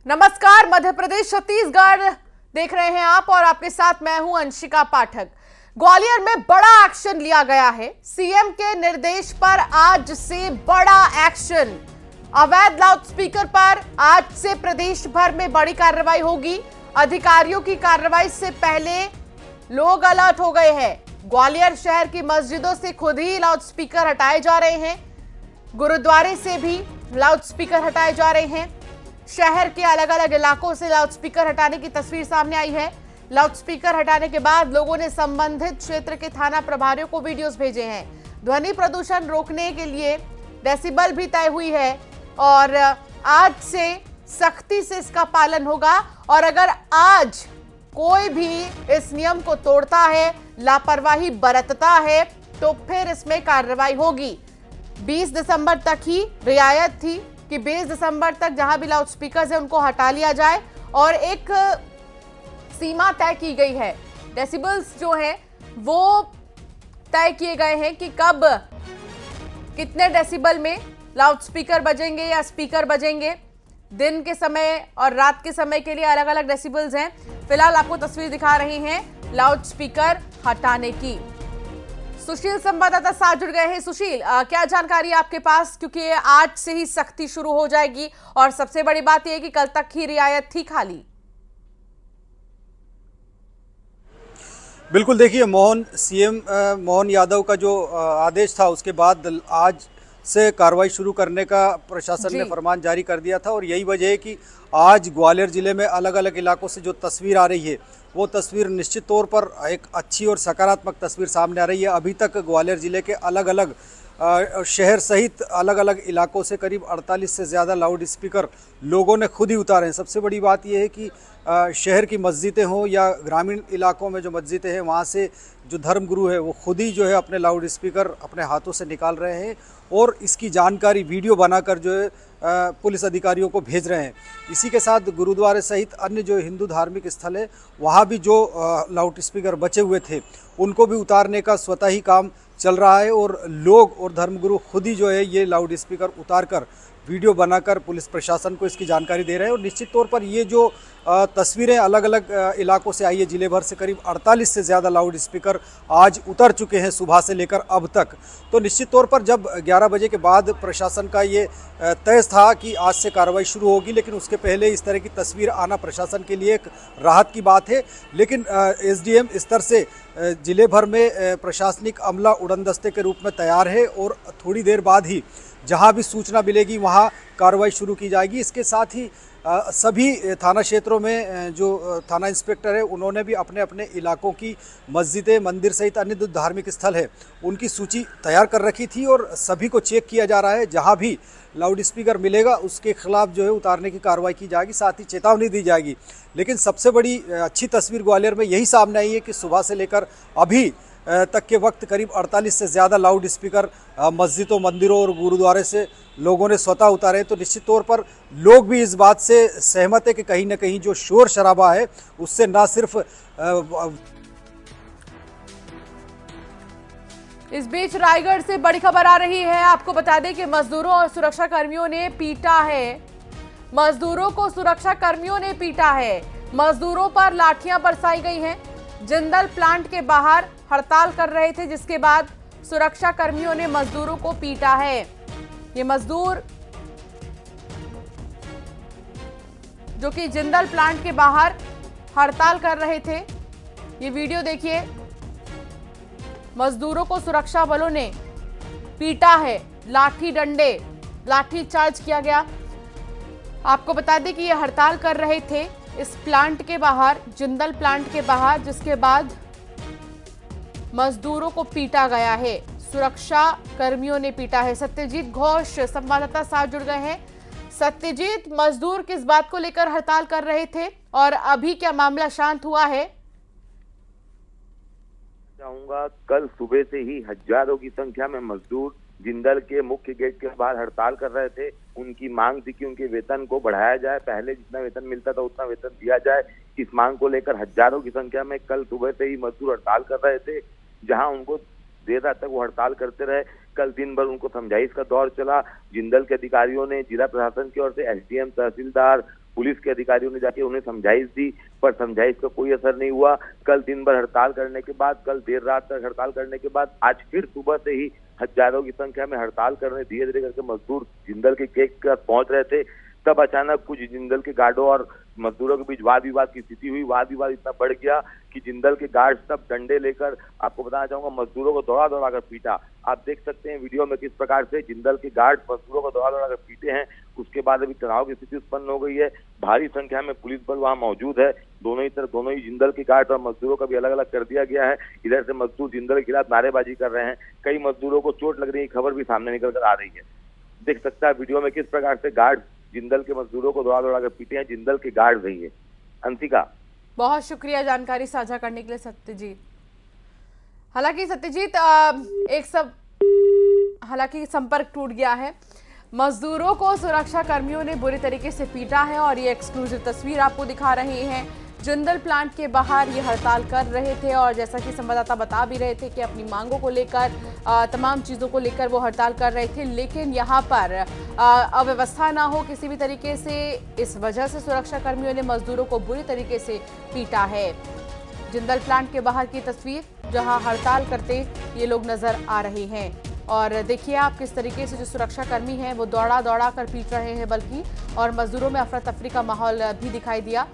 नमस्कार, मध्य प्रदेश छत्तीसगढ़ देख रहे हैं आप और आपके साथ मैं हूं अंशिका पाठक। ग्वालियर में बड़ा एक्शन लिया गया है। सीएम के निर्देश पर आज से बड़ा एक्शन। अवैध लाउडस्पीकर पर आज से प्रदेश भर में बड़ी कार्रवाई होगी। अधिकारियों की कार्रवाई से पहले लोग अलर्ट हो गए हैं। ग्वालियर शहर की मस्जिदों से खुद ही लाउडस्पीकर हटाए जा रहे हैं। गुरुद्वारे से भी लाउडस्पीकर हटाए जा रहे हैं। शहर के अलग अलग इलाकों से लाउडस्पीकर हटाने की तस्वीर सामने आई है। लाउडस्पीकर हटाने के बाद लोगों ने संबंधित क्षेत्र के थाना प्रभारियों को वीडियोस भेजे हैं। ध्वनि प्रदूषण रोकने के लिए डेसिबल भी तय हुई है और आज से सख्ती से इसका पालन होगा। और अगर आज कोई भी इस नियम को तोड़ता है, लापरवाही बरतता है, तो फिर इसमें कार्रवाई होगी। 20 दिसंबर तक ही रियायत थी कि 20 दिसंबर तक जहां भी लाउडस्पीकर है उनको हटा लिया जाए और एक सीमा तय की गई है। डेसिबल्स जो है वो तय किए गए हैं कि कब कितने डेसिबल में लाउडस्पीकर बजेंगे या स्पीकर बजेंगे। दिन के समय और रात के समय के लिए अलग अलग डेसिबल्स हैं। फिलहाल आपको तस्वीर दिखा रहे हैं लाउडस्पीकर हटाने की। सुशील संवाददाता साथ जुड़ गए हैं। सुशील, क्या जानकारी है आपके पास, क्योंकि आज से ही सख्ती शुरू हो जाएगी और सबसे बड़ी बात यह है कि कल तक ही रियायत थी खाली। बिल्कुल, देखिए सीएम मोहन यादव का जो आदेश था उसके बाद आज से कार्रवाई शुरू करने का प्रशासन ने फरमान जारी कर दिया था और यही वजह है कि आज ग्वालियर जिले में अलग अलग इलाकों से जो तस्वीर आ रही है वो तस्वीर निश्चित तौर पर एक अच्छी और सकारात्मक तस्वीर सामने आ रही है। अभी तक ग्वालियर जिले के अलग अलग शहर सहित अलग अलग इलाकों से करीब 48 से ज़्यादा लाउड स्पीकर लोगों ने खुद ही उतारे हैं। सबसे बड़ी बात यह है कि शहर की मस्जिदें हों या ग्रामीण इलाकों में जो मस्जिदें हैं वहाँ से जो धर्मगुरु है वो खुद ही जो है अपने लाउड स्पीकर अपने हाथों से निकाल रहे हैं और इसकी जानकारी वीडियो बनाकर जो है पुलिस अधिकारियों को भेज रहे हैं। इसी के साथ गुरुद्वारे सहित अन्य जो हिंदू धार्मिक स्थल है वहाँ भी जो लाउड स्पीकर बचे हुए थे उनको भी उतारने का स्वतः ही काम चल रहा है और लोग और धर्मगुरु खुद ही जो है ये लाउड स्पीकर उतार कर वीडियो बनाकर पुलिस प्रशासन को इसकी जानकारी दे रहे हैं। और निश्चित तौर पर ये जो तस्वीरें अलग अलग इलाकों से आई है, जिले भर से करीब 48 से ज़्यादा लाउड स्पीकर आज उतर चुके हैं सुबह से लेकर अब तक। तो निश्चित तौर पर जब 11 बजे के बाद प्रशासन का ये तय था कि आज से कार्रवाई शुरू होगी, लेकिन उसके पहले इस तरह की तस्वीर आना प्रशासन के लिए एक राहत की बात है। लेकिन एसडीएम स्तर से जिले भर में प्रशासनिक अमला उड़नदस्ते के रूप में तैयार है और थोड़ी देर बाद ही जहां भी सूचना मिलेगी वहां कार्रवाई शुरू की जाएगी। इसके साथ ही सभी थाना क्षेत्रों में जो थाना इंस्पेक्टर है उन्होंने भी अपने अपने इलाकों की मस्जिदें, मंदिर सहित अन्य जो धार्मिक स्थल है उनकी सूची तैयार कर रखी थी और सभी को चेक किया जा रहा है। जहां भी लाउड स्पीकर मिलेगा उसके खिलाफ जो है उतारने की कार्रवाई की जाएगी, साथ ही चेतावनी दी जाएगी। लेकिन सबसे बड़ी अच्छी तस्वीर ग्वालियर में यही सामने आई है कि सुबह से लेकर अभी तक के वक्त करीब 48 से ज़्यादा लाउड स्पीकर मस्जिदों, मंदिरों और गुरुद्वारे से लोगों ने स्वतः उतारे। तो निश्चित तौर पर लोग भी इस बात से सहमत है कि कहीं ना कहीं जो शोर शराबा है उससे ना सिर्फ इस बीच रायगढ़ से बड़ी खबर आ रही है। आपको बता दें कि मजदूरों और सुरक्षा कर्मियों ने पीटा है। मजदूरों को सुरक्षा कर्मियों ने पीटा है। मजदूरों पर लाठियां बरसाई गई हैं। जिंदल प्लांट के बाहर हड़ताल कर रहे थे, जिसके बाद सुरक्षा कर्मियों ने मजदूरों को पीटा है। ये मजदूर जो कि जिंदल प्लांट के बाहर हड़ताल कर रहे थे, ये वीडियो देखिए। मजदूरों को सुरक्षा बलों ने पीटा है, लाठी डंडे, लाठी चार्ज किया गया। आपको बता दें कि ये हड़ताल कर रहे थे इस प्लांट के बाहर, जिंदल प्लांट के बाहर, जिसके बाद मजदूरों को पीटा गया है, सुरक्षा कर्मियों ने पीटा है। सत्यजीत घोष संवाददाता साथ जुड़ गए हैं। सत्यजीत, मजदूर किस बात को लेकर हड़ताल कर रहे थे और अभी क्या मामला शांत हुआ है? चाहूंगा, कल सुबह से ही हजारों की संख्या में मजदूर जिंदल के मुख्य गेट के बाहर हड़ताल कर रहे थे। उनकी मांग थी कि उनके वेतन को बढ़ाया जाए, पहले जितना वेतन मिलता था उतना वेतन दिया जाए। इस मांग को लेकर हजारों की संख्या में कल सुबह से ही मजदूर हड़ताल कर रहे थे। जहां उनको देर रात तक वो हड़ताल करते रहे। कल दिन भर उनको समझाइश का दौर चला। जिंदल के अधिकारियों ने, जिला प्रशासन की ओर से एसडीएम, तहसीलदार, पुलिस के अधिकारियों ने जाके उन्हें समझाइश दी, पर समझाइश का कोई असर नहीं हुआ। कल दिन भर हड़ताल करने के बाद, कल देर रात तक हड़ताल करने के बाद आज फिर सुबह से ही हजारों की संख्या में हड़ताल करने धीरे धीरे करके मजदूर जिंदल के गेट तक पहुंच रहे थे। तब अचानक कुछ जिंदल के गार्डों और मजदूरों के बीच वाद विवाद की स्थिति हुई। वाद विवाद इतना बढ़ गया कि जिंदल के गार्ड तब डंडे लेकर, आपको बताना चाहूंगा, मजदूरों को दौड़ा दौड़ा कर पीटा। आप देख सकते हैं वीडियो में किस प्रकार से जिंदल के गार्ड मजदूरों को दौड़ा दौड़ा कर पीटे हैं। उसके बाद अभी तनाव की स्थिति उत्पन्न हो गई है। भारी संख्या में पुलिस बल वहां मौजूद है। दोनों ही तरफ, दोनों ही जिंदल के गार्ड और मजदूरों का भी अलग अलग कर दिया गया है। इधर से मजदूर जिंदल के खिलाफ नारेबाजी कर रहे हैं। कई मजदूरों को चोट लग रही है, खबर भी सामने निकल कर आ रही है। देख सकता है वीडियो में किस प्रकार से गार्ड जिंदल के मजदूरों को दौड़ा दौड़ा कर पीटे हैं। जिंदल के गार्ड रही है। अंशिका, बहुत शुक्रिया जानकारी साझा करने के लिए सत्यजीत। हालांकि सत्यजीत हालांकि संपर्क टूट गया है। मजदूरों को सुरक्षा कर्मियों ने बुरी तरीके से पीटा है और ये एक्सक्लूसिव तस्वीर आपको दिखा रहे हैं। जिंदल प्लांट के बाहर ये हड़ताल कर रहे थे और जैसा कि संवाददाता बता भी रहे थे कि अपनी मांगों को लेकर, तमाम चीज़ों को लेकर वो हड़ताल कर रहे थे, लेकिन यहाँ पर अव्यवस्था ना हो किसी भी तरीके से, इस वजह से सुरक्षा कर्मियों ने मजदूरों को बुरी तरीके से पीटा है। जिंदल प्लांट के बाहर की तस्वीर, जहां हड़ताल करते ये लोग नजर आ रहे हैं। और देखिए आप किस तरीके से जो सुरक्षा कर्मी हैं वो दौड़ा दौड़ा कर पीट रहे हैं, बल्कि, और मजदूरों में अफरा तफरी का माहौल भी दिखाई दिया।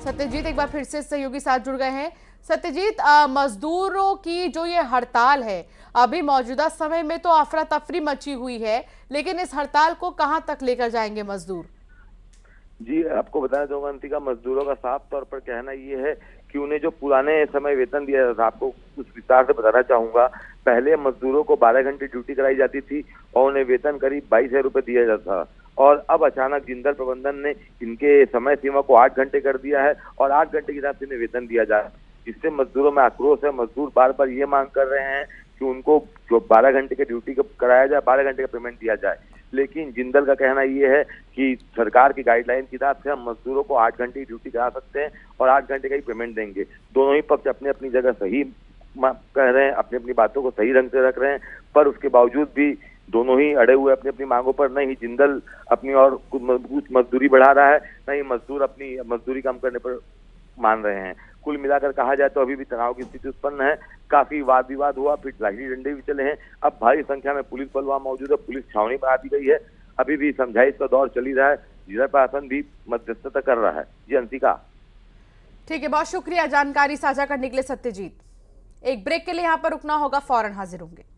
सत्यजीत एक बार फिर से सहयोगी साथ जुड़ गए हैं। सत्यजीत, मजदूरों की जो ये हड़ताल है, अभी मौजूदा समय में तो अफरा तफरी मची हुई है, लेकिन इस हड़ताल को कहां तक लेकर जाएंगे मजदूर? जी, आपको बताना चाहूंगा अंतिका, मजदूरों का साफ तौर पर कहना ये है कि उन्हें जो पुराने समय वेतन दिया जाता था, आपको कुछ विस्तार से बताना चाहूंगा। पहले मजदूरों को 12 घंटे ड्यूटी कराई जाती थी और उन्हें वेतन करीब 22,000 रुपए दिया जाता था। और अब अचानक जिंदल प्रबंधन ने इनके समय सीमा को 8 घंटे कर दिया है और 8 घंटे के हिसाब से इन्हें वेतन दिया जाए, जिससे मजदूरों में आक्रोश है। मजदूर बार बार ये मांग कर रहे हैं कि उनको जो 12 घंटे की ड्यूटी कराया जाए, 12 घंटे का पेमेंट दिया जाए। लेकिन जिंदल का कहना ये है कि सरकार की गाइडलाइन के हिसाब से हम मजदूरों को 8 घंटे की ड्यूटी करा सकते हैं और 8 घंटे का ही पेमेंट देंगे। दोनों ही पक्ष अपनी अपनी जगह सही कह रहे हैं, अपनी अपनी बातों को सही ढंग से रख रहे हैं, पर उसके बावजूद भी दोनों ही अड़े हुए अपनी अपनी मांगों पर। नहीं जिंदल अपनी और कुछ मजदूरी बढ़ा रहा है, नहीं मजदूर अपनी मजदूरी कम करने पर मान रहे हैं। कुल मिलाकर कहा जाए तो अभी भी तनाव की स्थिति उत्पन्न है। काफी वाद विवाद हुआ, फिर लाठी डंडे भी चले हैं। अब भारी संख्या में पुलिस बल वहां मौजूद है, पुलिस छावनी बना दी गई है। अभी भी समझाइश का दौर चल ही रहा है, जिला प्रशासन भी मध्यस्थता कर रहा है। जी अंशिका। ठीक है, बहुत शुक्रिया जानकारी साझा करने के लिए सत्यजीत। एक ब्रेक के लिए यहां पर रुकना होगा, फौरन हाजिर होंगे।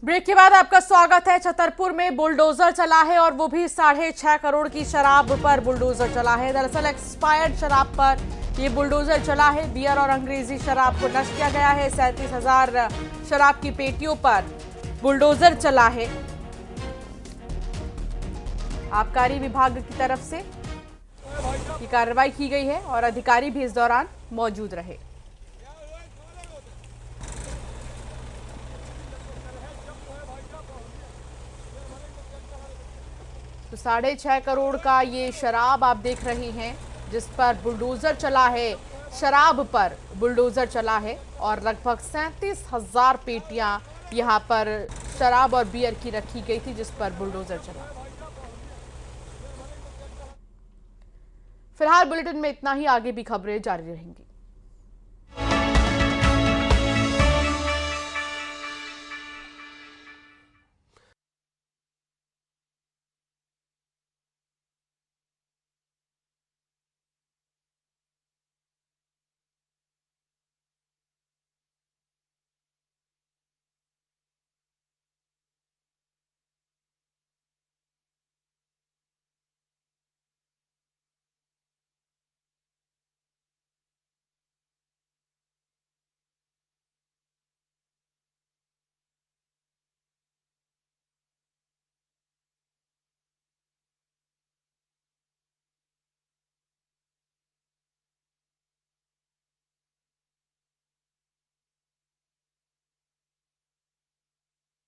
ब्रेक के बाद आपका स्वागत है। छतरपुर में बुलडोजर चला है और वो भी 6.5 करोड़ की शराब पर बुलडोजर चला है। दरअसल एक्सपायर्ड शराब पर ये बुलडोजर चला है। बियर और अंग्रेजी शराब को नष्ट किया गया है। 37,000 शराब की पेटियों पर बुलडोजर चला है। आबकारी विभाग की तरफ से ये कार्रवाई की गई है और अधिकारी भी इस दौरान मौजूद रहे। तो 6.5 करोड़ का ये शराब आप देख रहे हैं जिस पर बुलडोजर चला है। शराब पर बुलडोजर चला है और लगभग 37,000 पेटियां यहां पर शराब और बियर की रखी गई थी जिस पर बुलडोजर चला। फिलहाल बुलेटिन में इतना ही, आगे भी खबरें जारी रहेंगी।